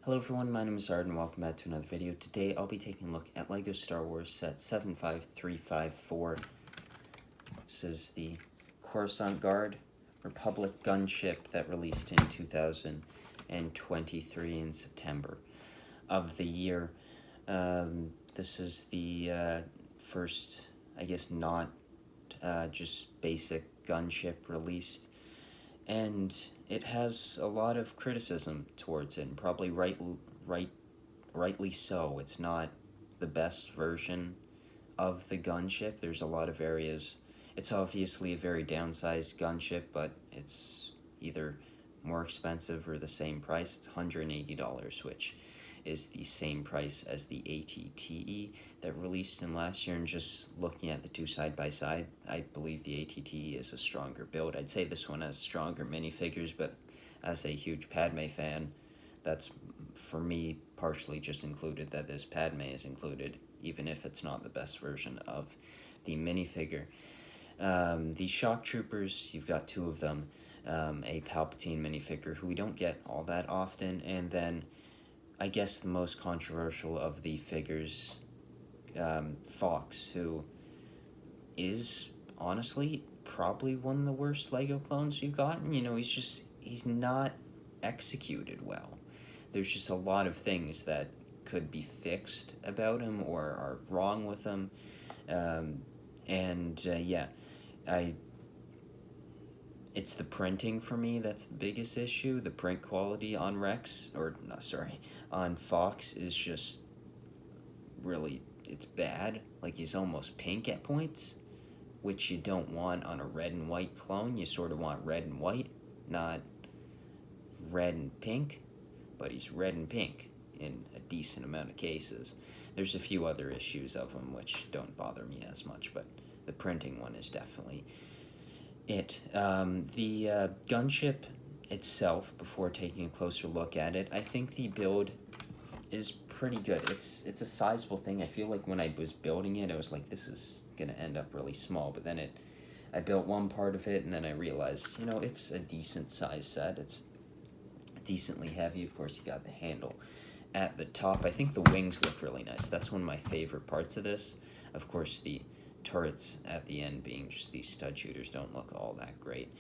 Hello everyone, my name is Ard and welcome back to another video. Today I'll be taking a look at LEGO Star Wars set 75354. This is the Coruscant Guard Republic Gunship that released in 2023 in September of the year. This is the first, I guess, not just basic gunship released. And it has a lot of criticism towards it, and probably rightly so. It's not the best version of the gunship. There's a lot of areas. It's obviously a very downsized gunship, but it's either more expensive or the same price. It's $180, which is the same price as the ATTE that released in last year. And just looking at the two side by side, I believe the ATTE is a stronger build. I'd say this one has stronger minifigures, but as a huge Padme fan, that's for me partially just included that this Padme is included, even if it's not the best version of the minifigure. The shock troopers, you've got two of them, a Palpatine minifigure who we don't get all that often, and then I guess the most controversial of the figures, Fox, who is honestly probably one of the worst LEGO clones we've gotten. You know, he's not executed well. There's just a lot of things that could be fixed about him or are wrong with him. It's the printing for me that's the biggest issue. The print quality on on Fox is just really, it's bad. Like, he's almost pink at points, which you don't want on a red and white clone. You sort of want red and white, not red and pink, but he's red and pink in a decent amount of cases. There's a few other issues of him which don't bother me as much, but the printing one is definitely it. The gunship itself, before taking a closer look at it, I think the build is pretty good. It's a sizable thing. I feel like when I was building it, I was like, this is gonna end up really small, but then I built one part of it, and then I realized, you know, it's a decent size set. It's decently heavy. Of course, you got the handle at the top. I think the wings look really nice. That's one of my favorite parts of this. Of course, the turrets at the end being just these stud shooters don't look all that great.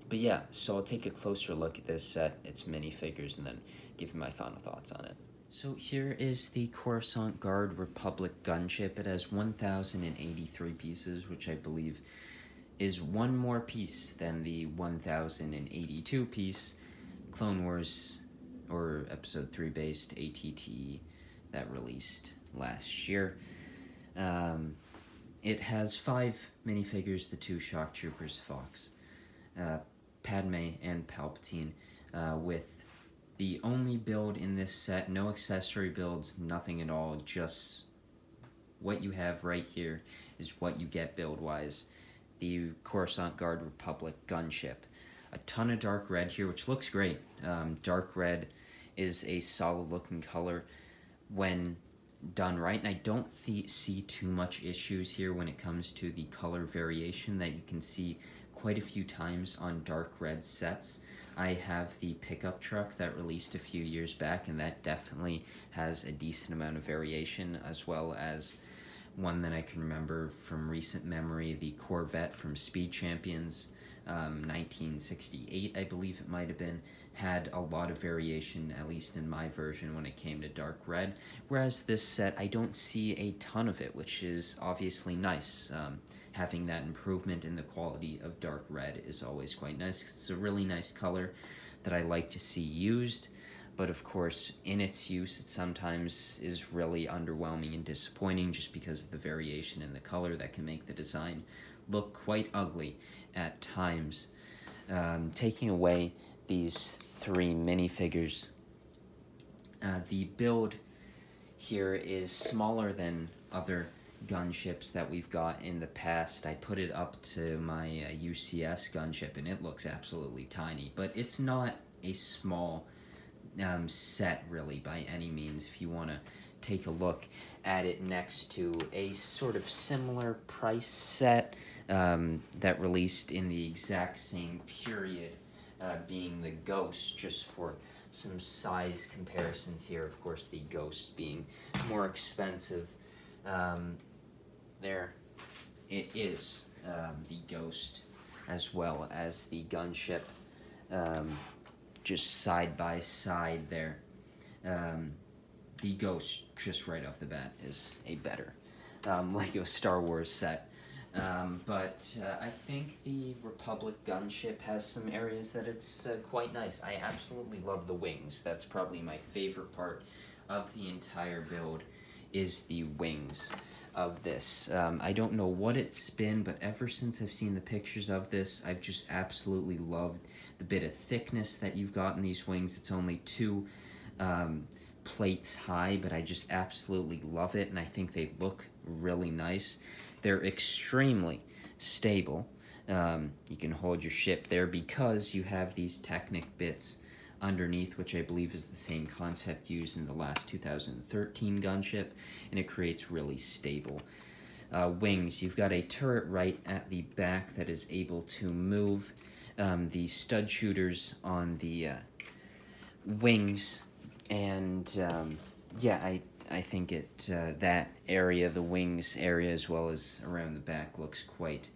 But yeah, so I'll take a closer look at this set, its minifigures, and then give you my final thoughts on it. So here is the Coruscant Guard Republic gunship. It has 1,083 pieces, which I believe is one more piece than the 1,082 piece Clone Wars or Episode 3 based ATT that released last year. It has 5 minifigures, the 2 shock troopers, Fox, Padme, and Palpatine, with the only build in this set, no accessory builds, nothing at all, just what you have right here is what you get build-wise. The Coruscant Guard Republic gunship. A ton of dark red here, which looks great. Dark red is a solid-looking color when done right, and I don't see too much issues here when it comes to the color variation that you can see quite a few times on dark red sets. I have the pickup truck that released a few years back, and that definitely has a decent amount of variation, as well as one that I can remember from recent memory, the Corvette from Speed Champions, 1968, I believe it might have been, had a lot of variation, at least in my version, when it came to dark red, whereas this set, I don't see a ton of it, which is obviously nice. Having that improvement in the quality of dark red is always quite nice. It's a really nice color that I like to see used, but of course, in its use, it sometimes is really underwhelming and disappointing just because of the variation in the color that can make the design look quite ugly at times. Taking away these 3 minifigures, the build here is smaller than other gunships that we've got in the past. I put it up to my UCS gunship, and it looks absolutely tiny, but it's not a small set really by any means. If you want to take a look at it next to a sort of similar price set that released in the exact same period, being the Ghost, just for some size comparisons here. Of course, the Ghost being more expensive. There it is, the Ghost, as well as the Gunship, just side by side there. The Ghost, just right off the bat, is a better Lego Star Wars set. But I think the Republic Gunship has some areas that it's quite nice. I absolutely love the wings. That's probably my favorite part of the entire build, is the wings of this. I don't know what it's been, but ever since I've seen the pictures of this, I've just absolutely loved the bit of thickness that you've got in these wings. It's only 2 plates high, but I just absolutely love it, and I think they look really nice. They're extremely stable. You can hold your ship there because you have these Technic bits underneath, which I believe is the same concept used in the last 2013 Gunship, and it creates really stable wings. You've got a turret right at the back that is able to move. The stud shooters on the wings, and yeah, I think it that area, the wings area, as well as around the back, looks quite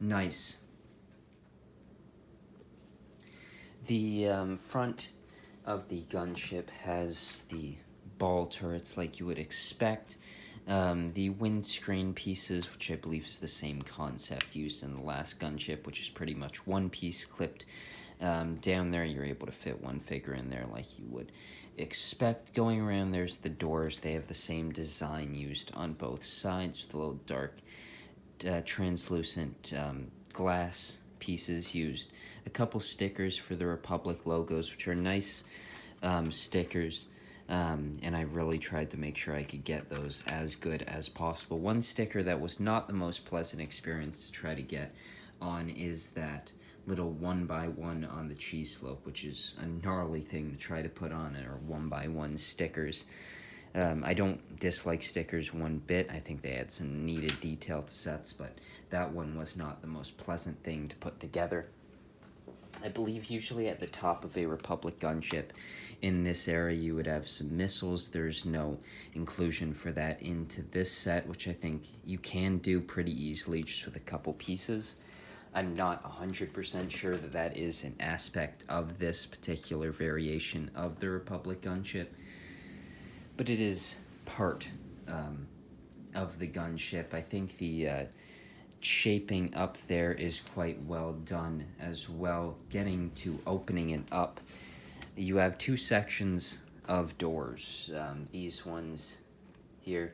nice. The front of the Gunship has the ball turrets like you would expect. The windscreen pieces, which I believe is the same concept used in the last Gunship, which is pretty much one piece clipped down there. You're able to fit one figure in there like you would expect. Going around, there's the doors. They have the same design used on both sides, with a little dark translucent glass pieces used. A couple stickers for the Republic logos, which are nice stickers, and I really tried to make sure I could get those as good as possible. One sticker that was not the most pleasant experience to try to get on is that little 1x1 on the cheese slope, which is a gnarly thing to try to put on, or 1x1 stickers. I don't dislike stickers one bit. I think they add some needed detail to sets, but that one was not the most pleasant thing to put together. I believe usually at the top of a Republic Gunship in this area you would have some missiles. There's no inclusion for that into this set, which I think you can do pretty easily just with a couple pieces. I'm not 100% sure that that is an aspect of this particular variation of the Republic Gunship, but it is part of the Gunship. I think the shaping up there is quite well done as well. Getting to opening it up, you have 2 sections of doors. These ones here,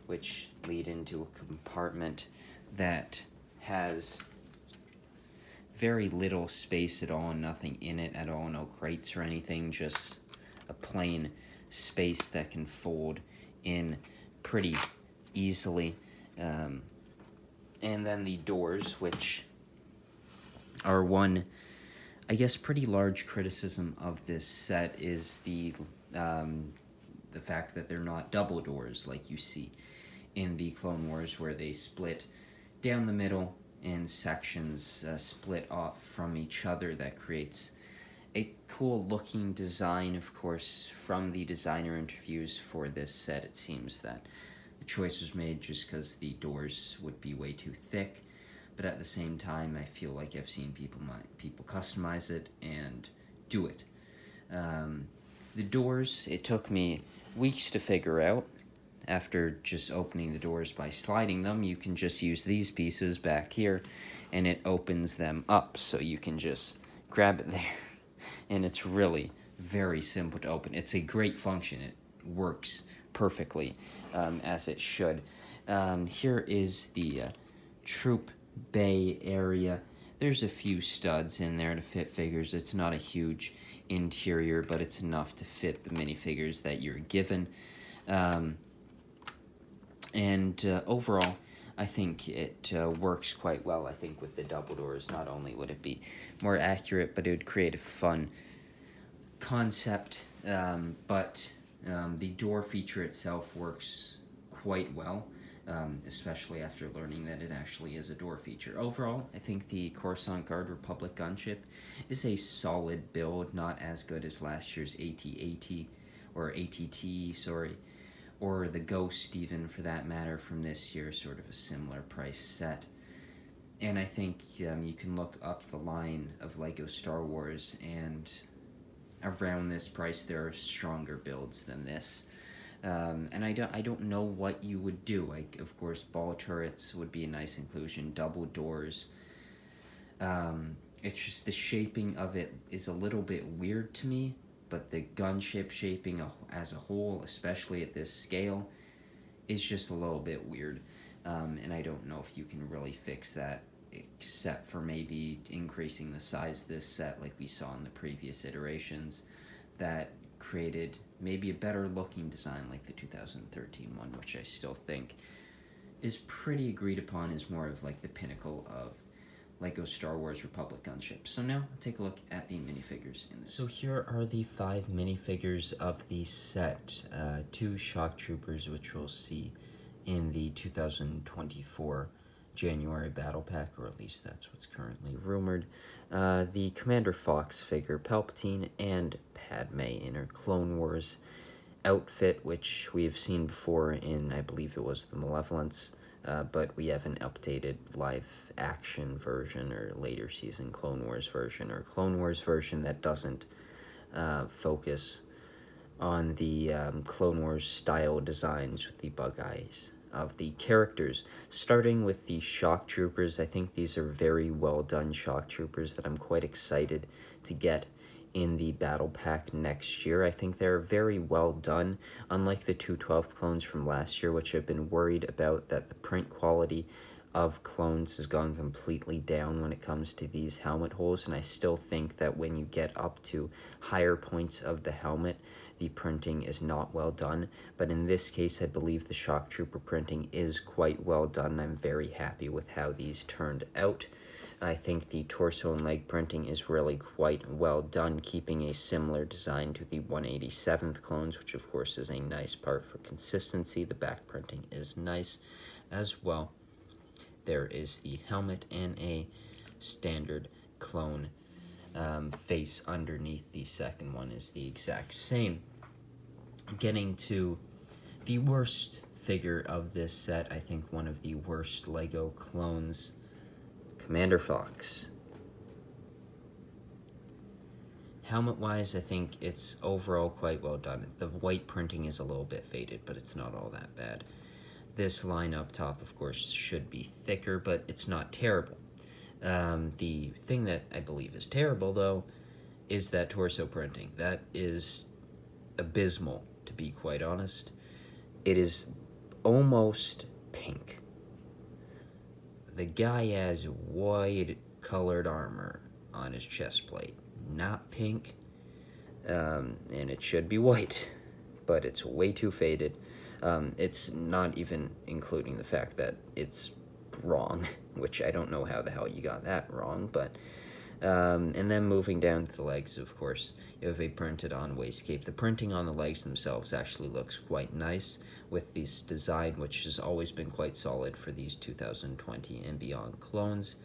which lead into a compartment that has very little space at all, nothing in it at all, no crates or anything, just a plain space that can fold in pretty easily. And then the doors, which are one, I guess, pretty large criticism of this set, is the fact that they're not double doors like you see in the Clone Wars, where they split down the middle and sections split off from each other. That creates a cool looking design. Of course, from the designer interviews for this set, it seems that the choice was made just because the doors would be way too thick, but at the same time, I feel like I've seen people customize it and do it. The doors, it took me weeks to figure out. After just opening the doors by sliding them, you can just use these pieces back here, and it opens them up, so you can just grab it there, and it's really very simple to open. It's a great function. It works perfectly, as it should. Here is the troop bay area. There's a few studs in there to fit figures. It's not a huge interior, but it's enough to fit the minifigures that you're given. Overall, I think it works quite well. I think with the double doors, not only would it be more accurate, but it would create a fun concept, but the door feature itself works quite well. especially after learning that it actually is a door feature. Overall, I think the Coruscant Guard Republic Gunship is a solid build, not as good as last year's AT-AT, or ATT, sorry, or the Ghost even for that matter from this year, sort of a similar price set. And I think you can look up the line of LEGO Star Wars, and around this price there are stronger builds than this. And I don't know what you would do. Like, of course, ball turrets would be a nice inclusion, double doors. It's just the shaping of it is a little bit weird to me, but the gunship shaping as a whole, especially at this scale, is just a little bit weird. And I don't know if you can really fix that, except for maybe increasing the size of this set like we saw in the previous iterations that created maybe a better looking design like the 2013 one, which I still think is pretty agreed upon as more of like the pinnacle of LEGO Star Wars Republic Gunship. So now, take a look at the minifigures in this. So here are the 5 minifigures of the set. 2 Shock Troopers, which we'll see in the 2024 January Battle Pack, or at least that's what's currently rumored. The Commander Fox figure, Palpatine, and Padme in her Clone Wars outfit, which we have seen before in, I believe it was the Malevolence, but we have an updated live-action version, or later season Clone Wars version, or Clone Wars version that doesn't focus on the Clone Wars style designs with the bug eyes of the characters. Starting with the Shock Troopers, I think these are very well done Shock Troopers that I'm quite excited to get in the Battle Pack next year. I think they're very well done, unlike the 212th clones from last year, which I've been worried about that the print quality of clones has gone completely down when it comes to these helmet holes, and I still think that when you get up to higher points of the helmet, the printing is not well done. But in this case, I believe the Shock Trooper printing is quite well done. I'm very happy with how these turned out. I think the torso and leg printing is really quite well done, keeping a similar design to the 187th clones, which of course is a nice part for consistency. The back printing is nice as well. There is the helmet and a standard clone face underneath. The second one is the exact same. Getting to the worst figure of this set, I think one of the worst LEGO clones, Commander Fox. Helmet-wise, I think it's overall quite well done. The white printing is a little bit faded, but it's not all that bad. This line up top, of course, should be thicker, but it's not terrible. The thing that I believe is terrible, though, is that torso printing. That is abysmal, to be quite honest. It is almost pink. The guy has white colored armor on his chest plate, not pink, and it should be white, but it's way too faded. It's not even including the fact that it's wrong, which I don't know how the hell you got that wrong, but and then moving down to the legs, of course, you have a printed on waistcape. The printing on the legs themselves actually looks quite nice with this design, which has always been quite solid for these 2020 and beyond clones.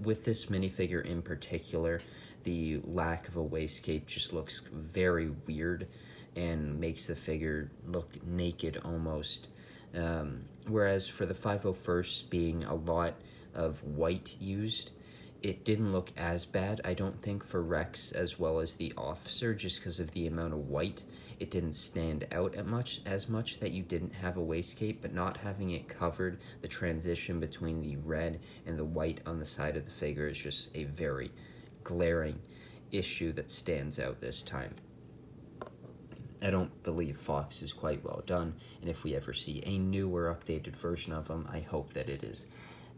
With this minifigure in particular, the lack of a waistcape just looks very weird and makes the figure look naked almost. Whereas for the 501st being a lot of white used, it didn't look as bad, I don't think, for Rex as well as the officer, just because of the amount of white. It didn't stand out as much that you didn't have a waistcape, but not having it covered, the transition between the red and the white on the side of the figure is just a very glaring issue that stands out this time. I don't believe Fox is quite well done, and if we ever see a new or updated version of him, I hope that it is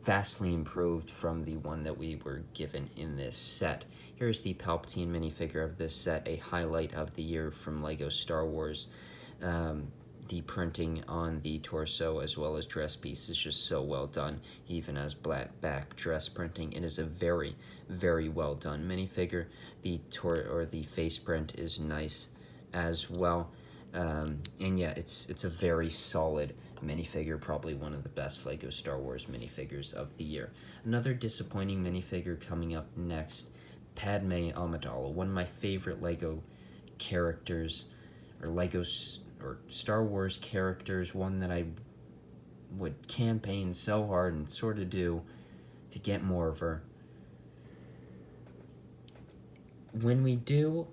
vastly improved from the one that we were given in this set. Here's the Palpatine minifigure of this set, a highlight of the year from LEGO Star Wars. The printing on the torso as well as dress piece is just so well done. He even has black back dress printing. It is a very, very well done minifigure. The face print is nice as well. And yeah, it's a very solid minifigure, probably one of the best Lego Star Wars minifigures of the year. Another disappointing minifigure coming up next, Padme Amidala, one of my favorite Lego characters, or Legos or Star Wars characters, one that I would campaign so hard and sort of do to get more of her. When we do,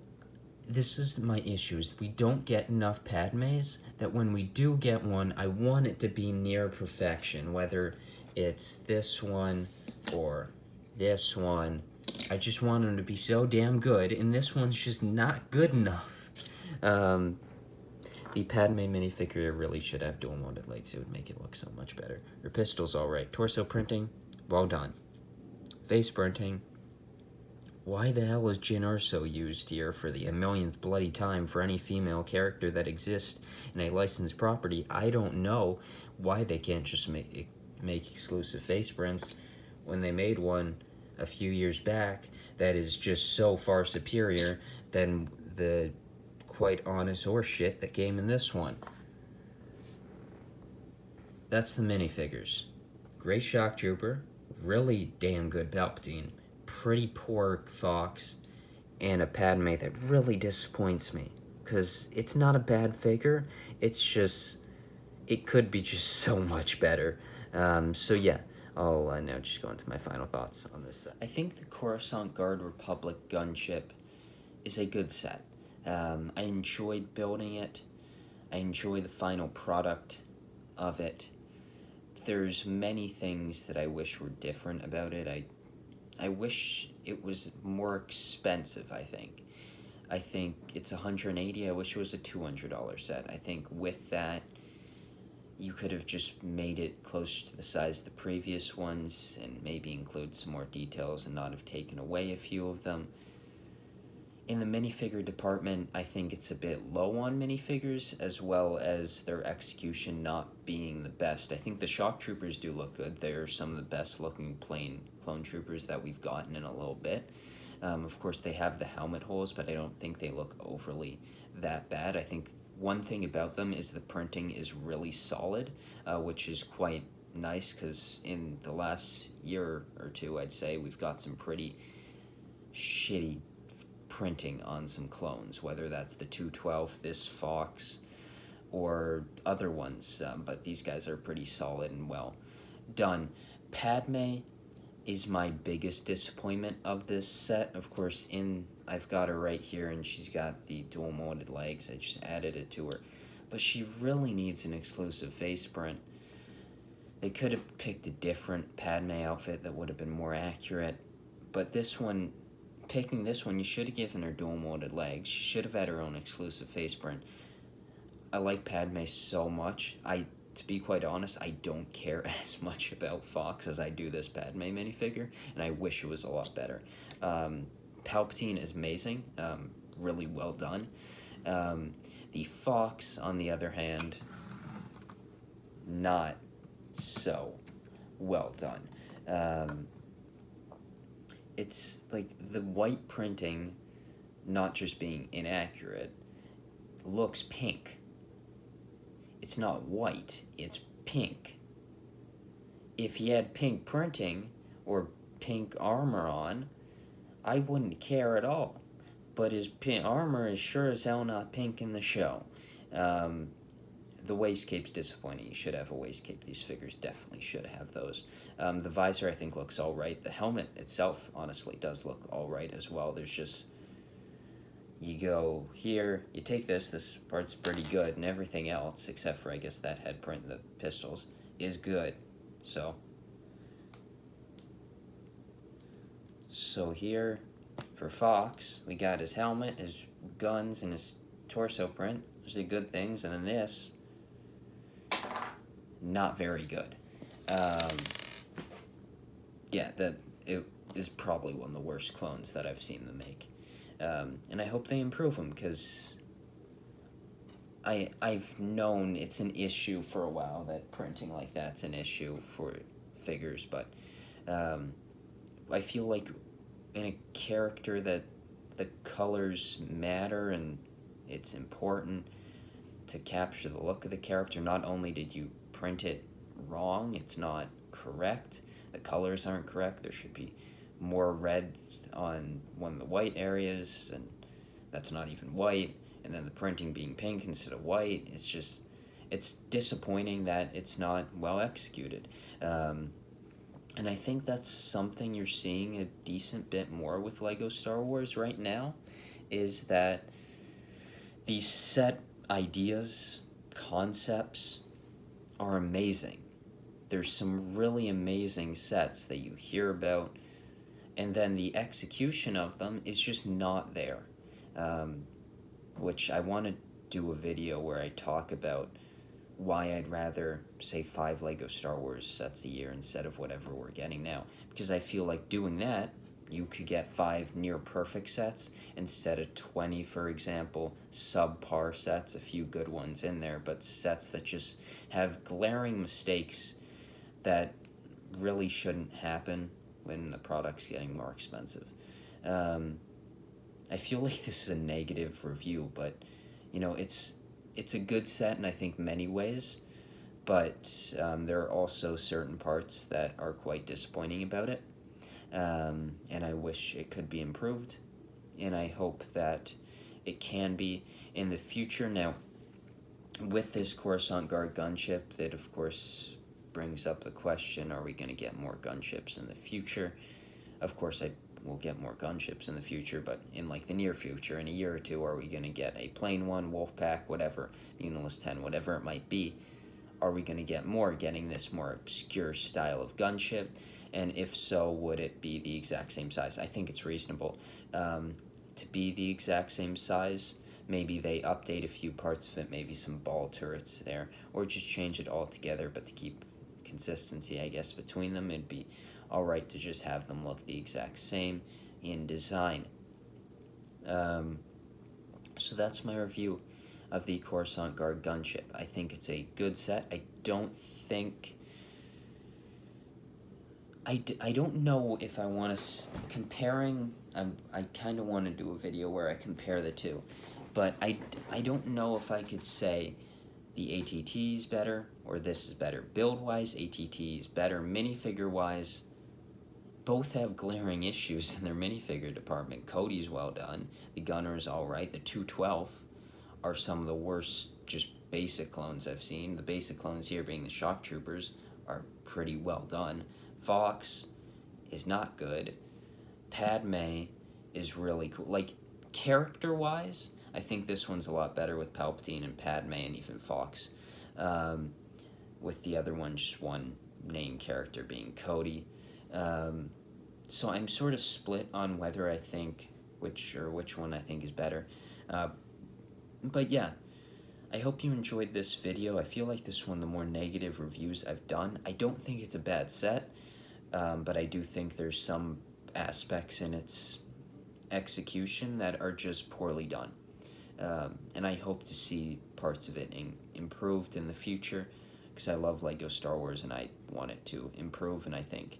this is my issue, is we don't get enough Padmes, that when we do get one, I want it to be near perfection, whether it's this one or this one. I just want them to be so damn good, and this one's just not good enough. The Padme minifigure really should have dual molded legs. It would make it look so much better. Her pistol's alright. Torso printing, well done. Face printing, why the hell is Jyn Erso used here for the millionth bloody time for any female character that exists in a licensed property? I don't know why they can't just make exclusive face prints when they made one a few years back that is just so far superior than the quite honest horseshit that came in this one. That's the minifigures. Great Shock Trooper, really damn good Palpatine, pretty poor Fox, and a Padme that really disappoints me. Because it's not a bad figure, it's just, it could be just so much better. So yeah, I'll now just go into my final thoughts on this set. I think the Coruscant Guard Republic Gunship is a good set. I enjoyed building it. I enjoy the final product of it. There's many things that I wish were different about it. I wish it was more expensive, I think. I think it's $180. I wish it was a $200 set. I think with that, you could have just made it closer to the size of the previous ones and maybe include some more details and not have taken away a few of them. In the minifigure department, I think it's a bit low on minifigures, as well as their execution not being the best. I think the Shock Troopers do look good. They're some of the best looking plain clone troopers that we've gotten in a little bit. Of course, they have the helmet holes, but I don't think they look overly that bad. I think one thing about them is the printing is really solid, which is quite nice, because in the last year or two, I'd say, we've got some pretty shitty printing on some clones, whether that's the 212, this Fox, or other ones, but these guys are pretty solid and well done. Padme is my biggest disappointment of this set. Of course, I've got her right here, and she's got the dual molded legs. I just added it to her, but she really needs an exclusive face print. They could have picked a different Padme outfit that would have been more accurate, but picking this one, you should have given her dual molded legs. She should have had her own exclusive face print. I like Padme so much. To be quite honest, I don't care as much about Fox as I do this Padme minifigure, and I wish it was a lot better. Palpatine is amazing, really well done. The Fox, on the other hand, not so well done. It's like the white printing, not just being inaccurate, looks pink. It's not white, it's pink. If he had pink printing or pink armor on, I wouldn't care at all. But his pink armor is sure as hell not pink in the show. The waistcape's disappointing. You should have a waistcape. These figures definitely should have those. The visor, I think, looks all right. The helmet itself, honestly, does look all right as well. There's just, you go here, you take this part's pretty good, and everything else, except for, I guess, that head print and the pistols, is good. So here, for Fox, we got his helmet, his guns, and his torso print. Those are good things, and then this, not very good. It is probably one of the worst clones that I've seen them make. And I hope they improve them, because I've known it's an issue for a while, that printing like that's an issue for figures, but I feel like in a character that the colors matter and it's important, to capture the look of the character. Not only did you print it wrong, it's not correct, the colors aren't correct, there should be more red on one of the white areas, and that's not even white, and then the printing being pink instead of white. It's disappointing that it's not well executed. And I think that's something you're seeing a decent bit more with Lego Star Wars right now, is that these set ideas, concepts are amazing. There's some really amazing sets that you hear about, and then the execution of them is just not there. Which I want to do a video where I talk about why I'd rather, say, 5 Lego Star Wars sets a year instead of whatever we're getting now. Because I feel like doing that, you could get 5 near-perfect sets instead of 20, for example, subpar sets, a few good ones in there, but sets that just have glaring mistakes that really shouldn't happen when the product's getting more expensive. I feel like this is a negative review, but, you know, it's a good set in, I think, many ways, but there are also certain parts that are quite disappointing about it, and I wish it could be improved, and I hope that it can be in the future. Now, with this Coruscant Guard gunship, that of course brings up the question, are we going to get more gunships in the future? Of course, we'll get more gunships in the future, but in like the near future, in a year or two, are we going to get a plain one, Wolfpack, whatever, Unilist 10, whatever it might be? Are we going to get more, getting this more obscure style of gunship? And if so, would it be the exact same size? I think it's reasonable to be the exact same size. Maybe they update a few parts of it, maybe some ball turrets there, or just change it all together, but to keep consistency, I guess, between them, it'd be alright to just have them look the exact same in design. So that's my review of the Coruscant Guard gunship. I think it's a good set. I don't know if I want to comparing. I kind of want to do a video where I compare the two, but I don't know if I could say the ATT is better or this is better. Build-wise, ATT is better. Minifigure-wise, both have glaring issues in their minifigure department. Cody's well done. The Gunner is alright. The 212 are some of the worst just basic clones I've seen. The basic clones here being the Shock Troopers are pretty well done. Fox is not good. Padme is really cool. Like, character-wise, I think this one's a lot better with Palpatine and Padme and even Fox. With the other one, just one main character being Cody. So I'm sort of split on whether I think which one I think is better. But yeah, I hope you enjoyed this video. I feel like this is one of the more negative reviews I've done. I don't think it's a bad set, but I do think there's some aspects in its execution that are just poorly done. And I hope to see parts of it improved in the future, because I love Lego Star Wars and I want it to improve, and I think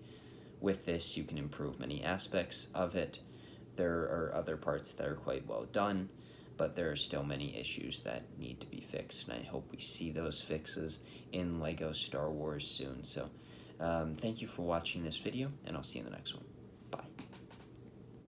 with this you can improve many aspects of it. There are other parts that are quite well done, but there are still many issues that need to be fixed, and I hope we see those fixes in Lego Star Wars soon. So thank you for watching this video, and I'll see you in the next one.